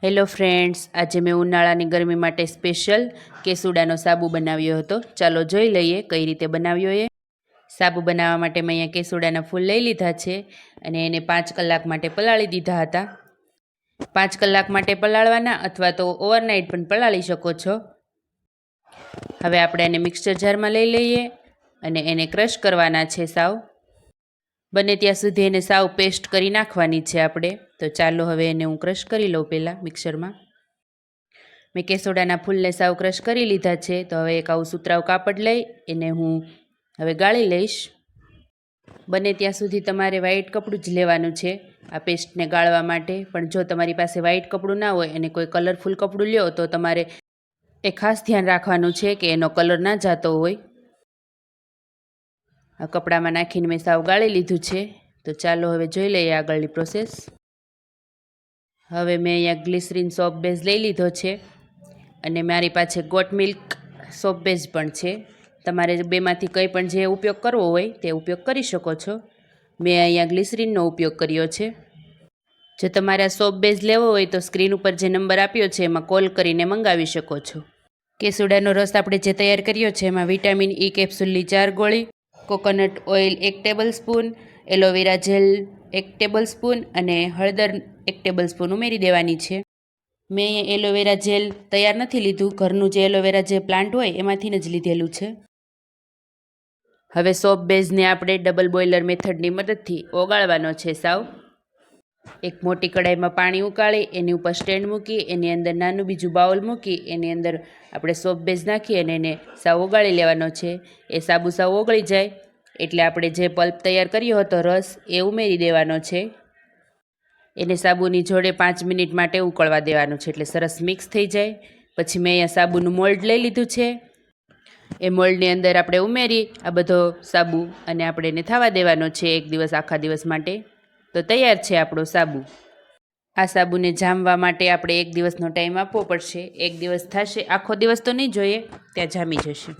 Hello friends, આજે મેં ઉનાળાની ગરમી માટે સ્પેશિયલ કેસુડાનો સાબુ બનાવ્યો હતો. ચાલો જોઈ લઈએ કઈ રીતે બનાવ્યો એ. સાબુ બનાવવા માટે મેં અહીંયા કેસુડાના ફૂલ લઈ લીધા છે અને એને 5 કલાક માટે પલાળી દીધા હતા. 5 કલાક માટે પલાળવાના અથવા તો ઓવરનાઇટ પણ પલાળી શકો છો. હવે આપણે એને મિક્સર જારમાં લઈ લઈએ અને એને ક્રશ કરવાના છે સાવ. બને ત્યાં સુધી એને સાવ પેસ્ટ કરી નાખવાની છે આપણે. તો ચાલો હવે એને હું ક્રશ કરી લઉં પહેલાં મિક્સરમાં. મેં કેસોડાના ફૂલને સાવ ક્રશ કરી લીધા છે. તો હવે એક આવું સુતરાઉ કાપડ લઈ એને હું હવે ગાળી લઈશ. બને ત્યાં સુધી તમારે વ્હાઈટ કપડું જ લેવાનું છે આ પેસ્ટને ગાળવા માટે. પણ જો તમારી પાસે વ્હાઈટ કપડું ના હોય અને કોઈ કલરફુલ કપડું લ્યો તો તમારે એ ખાસ ધ્યાન રાખવાનું છે કે એનો કલર ના જતો હોય. આ કપડામાં નાખીને મેં સાવ ગાળી લીધું છે. તો ચાલો હવે જોઈ લઈએ આગળની પ્રોસેસ. હવે મેં અહીંયા ગ્લિસરીન સોપ બેઝ લઈ લીધો છે અને મારી પાસે ગોટ મિલ્ક સોપ બેઝ પણ છે. તમારે બેમાંથી કંઈ પણ જે ઉપયોગ કરવો હોય તે ઉપયોગ કરી શકો છો. મેં અહીંયા ગ્લિસરીનનો ઉપયોગ કર્યો છે. જો તમારે આ સોપ બેઝ લેવો હોય તો સ્ક્રીન ઉપર જે નંબર આપ્યો છે એમાં કોલ કરીને મંગાવી શકો છો. કેસુડાનો રસ આપણે જે તૈયાર કર્યો છે એમાં વિટામિન E કેપ્સ્યુલની 4 ગોળી, coconut oil 1 table spoon, aloe vera gel 1 table spoon અને હળદર 1 ટેબલ સ્પૂન ઉમેરી દેવાની છે. મેં અહીંયા એલોવેરા જેલ તૈયાર નથી લીધું, ઘરનું જે એલોવેરા જે પ્લાન્ટ હોય એમાંથી જ લીધેલું છે. હવે સોપ બેઝને આપણે ડબલ બોઇલર મેથડની મદદથી ઓગાળવાનો છે સાવ. એક મોટી કડાઈમાં પાણી ઉકાળી એની ઉપર સ્ટેન્ડ મૂકી એની અંદર નાનું બીજું બાઉલ મૂકી એની અંદર આપણે સોપ બેઝ નાખી અને એને સાવ ઓગાળી લેવાનો છે. એ સાબુ સાવ ઓગળી જાય એટલે આપણે જે પલ્પ તૈયાર કર્યો હતો રસ એ ઉમેરી દેવાનો છે. એને સાબુની જોડે 5 મિનિટ માટે ઉકળવા દેવાનું છે એટલે સરસ મિક્સ થઈ જાય. પછી મેં અહીંયા સાબુનું મોલ્ડ લઈ લીધું છે. એ મોલ્ડની અંદર આપણે ઉમેરી આ બધો સાબુ અને આપણે એને થવા દેવાનો છે 1 દિવસ આખા દિવસ માટે. તો તૈયાર છે આપણો સાબુ. આ સાબુને જામવા માટે આપણે 1 દિવસનો ટાઈમ આપવો પડશે. 1 દિવસ થશે, આખો દિવસ તો નહીં જોઈએ, ત્યાં જામી જશે.